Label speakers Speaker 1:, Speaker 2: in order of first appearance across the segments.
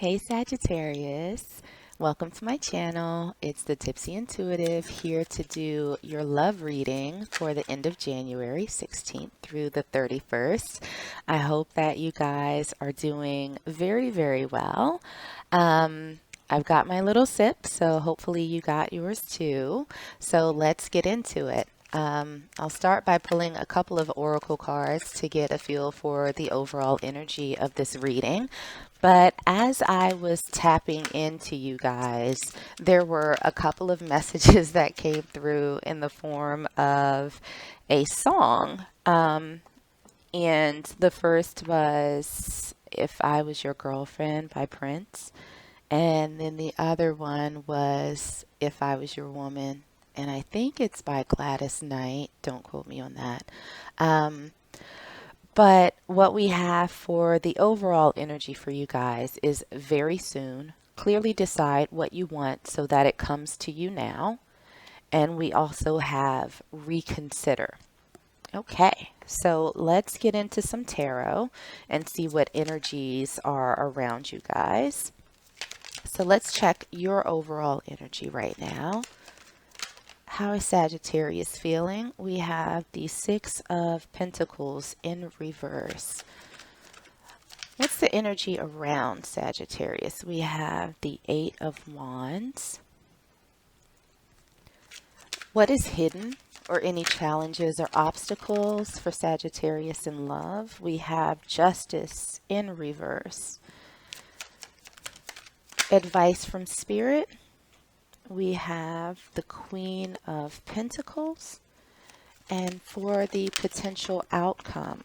Speaker 1: Hey Sagittarius, welcome to my channel. It's the Tipsy Intuitive here to do your love reading for the end of January 16th through the 31st. I hope that you guys are doing very, very well. I've got my little sip, so hopefully you got yours too. So let's get into it. I'll start by pulling a couple of oracle cards to get a feel for the overall energy of this reading. But as I was tapping into you guys, there were a couple of messages that came through in the form of a song. And the first was If I Was Your Girlfriend by Prince. And then the other one was If I Was Your Woman. And I think it's by Gladys Knight. Don't quote me on that. But what we have for the overall energy for you guys is very soon. Clearly decide what you want so that it comes to you now. And we also have reconsider. Okay, so let's get into some tarot and see what energies are around you guys. So let's check your overall energy right now. How is Sagittarius feeling? We have the Six of Pentacles in reverse. What's the energy around Sagittarius? We have the Eight of Wands. What is hidden or any challenges or obstacles for Sagittarius in love? We have Justice in reverse. Advice from Spirit. We have the Queen of Pentacles, and for the potential outcome,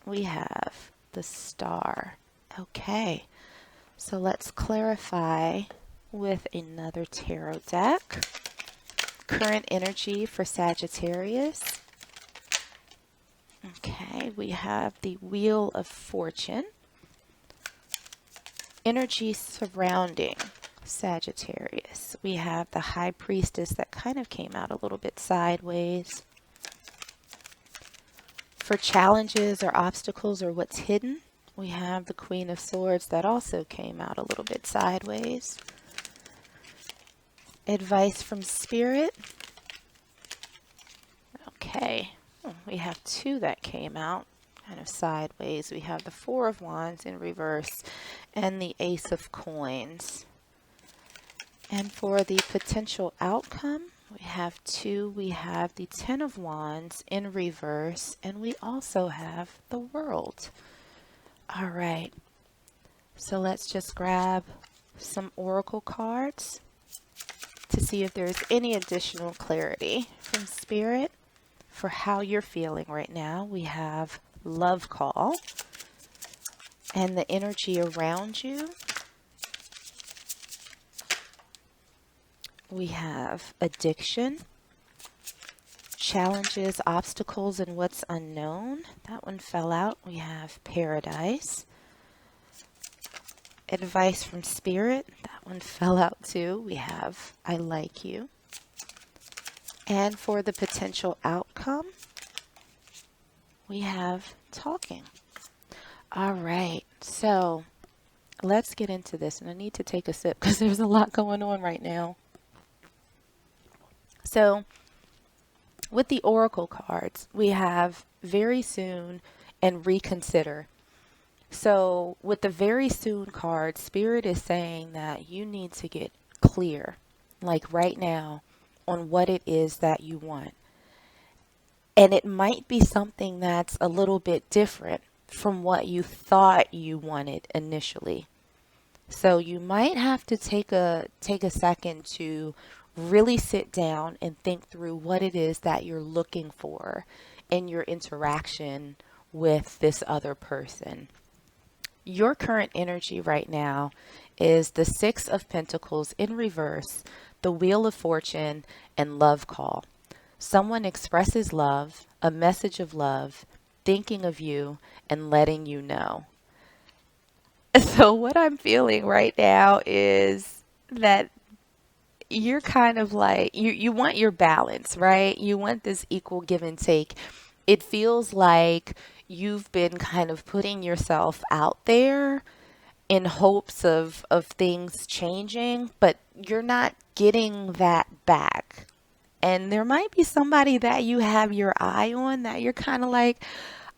Speaker 1: we have the Star. Okay, so let's clarify with another tarot deck. Current energy for Sagittarius. Okay, we have the Wheel of Fortune. Energy surrounding Sagittarius. We have the High Priestess that kind of came out a little bit sideways. For challenges or obstacles or what's hidden, we have the Queen of Swords that also came out a little bit sideways. Advice from Spirit. Okay, we have two that came out kind of sideways. We have the Four of Wands in reverse and the Ace of Coins. And for the potential outcome, we have two. We have the Ten of Wands in reverse, and we also have the World. All right, so let's just grab some oracle cards to see if there's any additional clarity from Spirit for how you're feeling right now. We have Love Call and the energy around you. We have addiction, challenges, obstacles, and what's unknown. That one fell out. We have paradise. Advice from Spirit. That one fell out too. We have I like you. And for the potential outcome, we have talking. All right. So let's get into this. And I need to take a sip because there's a lot going on right now. So with the oracle cards, we have very soon and reconsider. So with the very soon card, Spirit is saying that you need to get clear, like right now, on what it is that you want. And it might be something that's a little bit different from what you thought you wanted initially. So you might have to take a second to really sit down and think through what it is that you're looking for in your interaction with this other person. Your current energy right now is the Six of Pentacles in reverse, the Wheel of Fortune, and Love Call. Someone expresses love, a message of love, thinking of you, and letting you know. So what I'm feeling right now is that you're kind of like, you want your balance, right? You want this equal give and take. It feels like you've been kind of putting yourself out there in hopes of things changing, but you're not getting that back. And there might be somebody that you have your eye on that you're kind of like,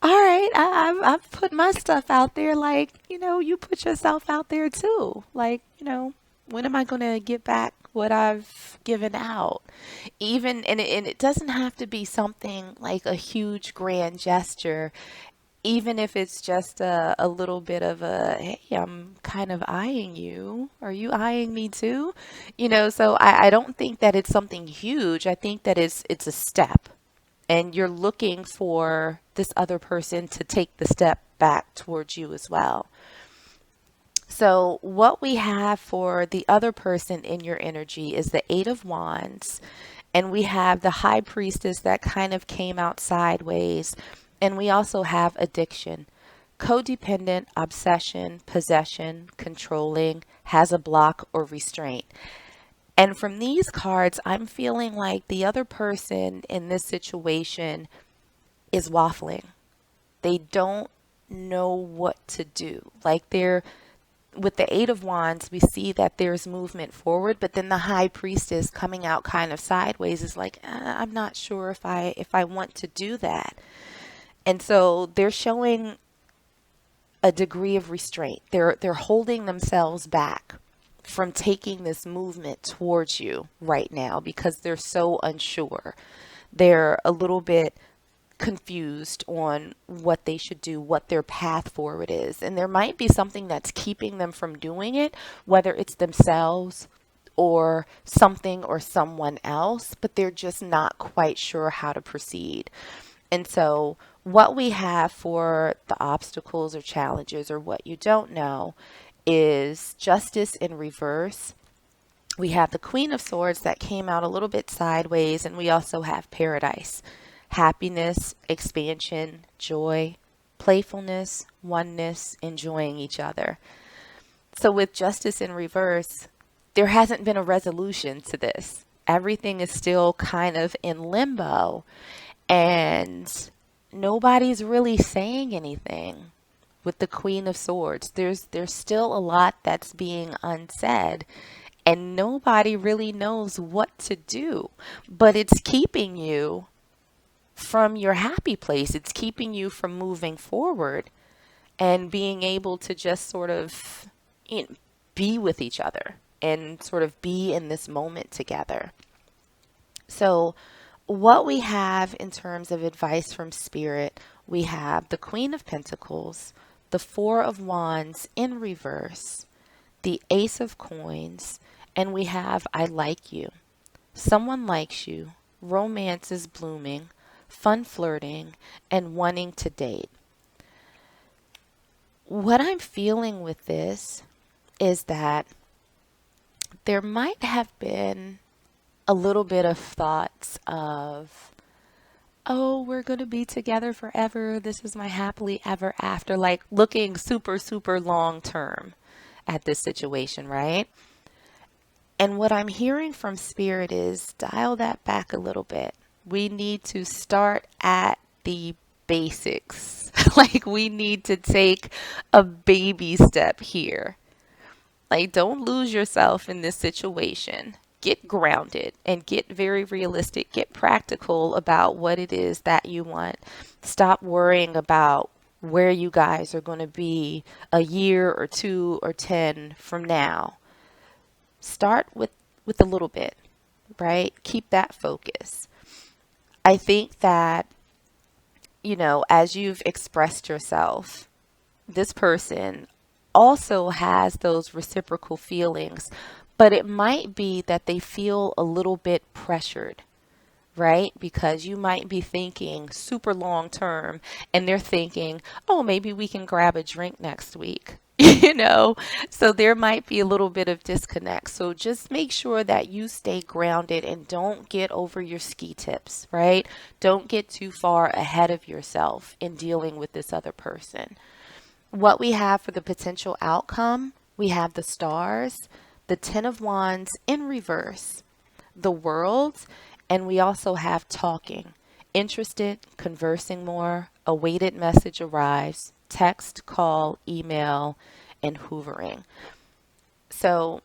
Speaker 1: all right, I've put my stuff out there. Like, you put yourself out there too. Like, when am I going to get back what I've given out? Even, and it doesn't have to be something like a huge grand gesture. Even if it's just a little bit of a, hey, I'm kind of eyeing you. Are you eyeing me too? So I don't think that it's something huge. I think that it's a step. And you're looking for this other person to take the step back towards you as well. So, what we have for the other person in your energy is the Eight of Wands, and we have the High Priestess that kind of came out sideways, and we also have addiction, codependent, obsession, possession, controlling, has a block or restraint. And from these cards, I'm feeling like the other person in this situation is waffling. They don't know what to do. Like they're with the Eight of Wands, we see that there's movement forward, but then the High Priestess coming out kind of sideways is like, I'm not sure if I want to do that. And so they're showing a degree of restraint. They're holding themselves back from taking this movement towards you right now because they're so unsure. They're a little bit confused on what they should do, what their path forward is. And there might be something that's keeping them from doing it, whether it's themselves or something or someone else, but they're just not quite sure how to proceed. And so what we have for the obstacles or challenges or what you don't know is justice in reverse. We have the Queen of Swords that came out a little bit sideways, and we also have paradise, happiness, expansion, joy, playfulness, oneness, enjoying each other. So with justice in reverse, there hasn't been a resolution to this. Everything is still kind of in limbo, and nobody's really saying anything. With the Queen of Swords, there's still a lot that's being unsaid, and nobody really knows what to do. But it's keeping you from your happy place. It's keeping you from moving forward and being able to just sort of be with each other and sort of be in this moment together. So what we have in terms of advice from Spirit, we have the Queen of Pentacles, the Four of Wands in reverse, the Ace of Coins, and we have I like you. Someone likes you, romance is blooming, fun flirting, and wanting to date. What I'm feeling with this is that there might have been a little bit of thoughts of, oh, we're going to be together forever. This is my happily ever after, like looking super, super long term at this situation, right? And what I'm hearing from Spirit is dial that back a little bit. We need to start at the basics. Like we need to take a baby step here. Like don't lose yourself in this situation. Get grounded and get very realistic. Get practical about what it is that you want. Stop worrying about where you guys are going to be a year or 2 or 10 from now. Start with a little bit, right? Keep that focus. I think that, as you've expressed yourself, this person also has those reciprocal feelings, but it might be that they feel a little bit pressured, right? Because you might be thinking super long term and they're thinking, oh, maybe we can grab a drink next week. So there might be a little bit of disconnect. So just make sure that you stay grounded and don't get over your ski tips, right? Don't get too far ahead of yourself in dealing with this other person. What we have for the potential outcome, we have the stars, the Ten of Wands in reverse, the World, and we also have talking. Interested, conversing more, awaited message arrives, text, call, email, and hoovering. So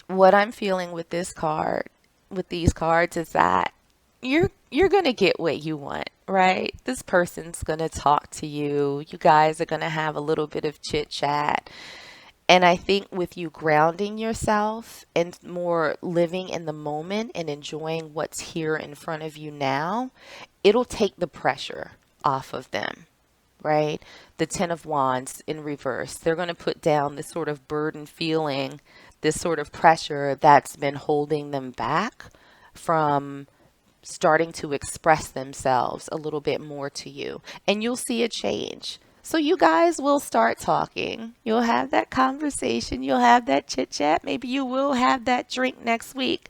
Speaker 1: what I'm feeling with this card, with these cards, is that you're going to get what you want, right? This person's going to talk to you. You guys are going to have a little bit of chit chat. And I think with you grounding yourself and more living in the moment and enjoying what's here in front of you now, it'll take the pressure off of them, right? The Ten of Wands in reverse. They're going to put down this sort of burden feeling, this sort of pressure that's been holding them back from starting to express themselves a little bit more to you. And you'll see a change. So you guys will start talking. You'll have that conversation. You'll have that chit chat. Maybe you will have that drink next week.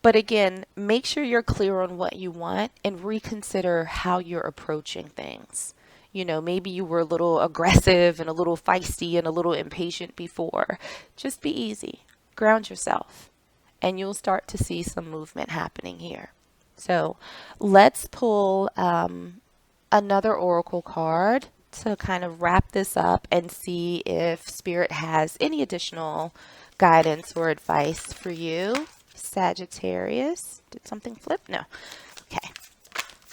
Speaker 1: But again, make sure you're clear on what you want and reconsider how you're approaching things. You know, maybe you were a little aggressive and a little feisty and a little impatient before. Just be easy. Ground yourself, and you'll start to see some movement happening here. So let's pull another oracle card to kind of wrap this up and see if Spirit has any additional guidance or advice for you. Sagittarius. Did something flip? No. Okay.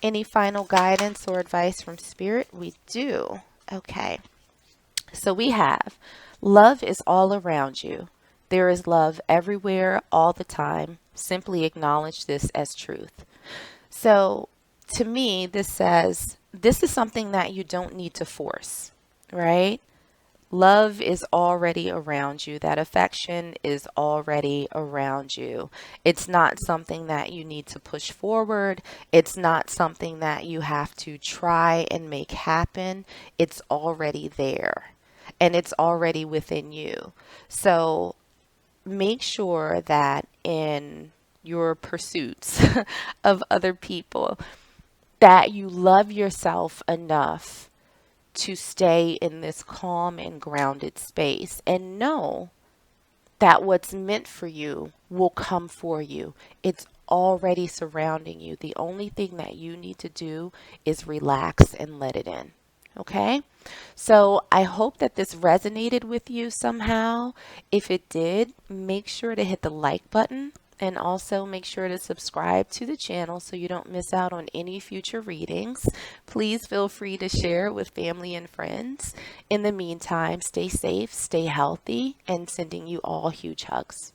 Speaker 1: Any final guidance or advice from Spirit? We do. Okay. So we have love is all around you. There is love everywhere, all the time. Simply acknowledge this as truth. So to me, this says this is something that you don't need to force, right? Love is already around you. That affection is already around you. It's not something that you need to push forward. It's not something that you have to try and make happen. It's already there, and it's already within you. So make sure that in your pursuits of other people, that you love yourself enough to stay in this calm and grounded space and know that what's meant for you will come for you. It's already surrounding you. The only thing that you need to do is relax and let it in. Okay? So I hope that this resonated with you somehow. If it did, make sure to hit the like button. And also make sure to subscribe to the channel so you don't miss out on any future readings. Please feel free to share with family and friends. In the meantime, stay safe, stay healthy, and sending you all huge hugs.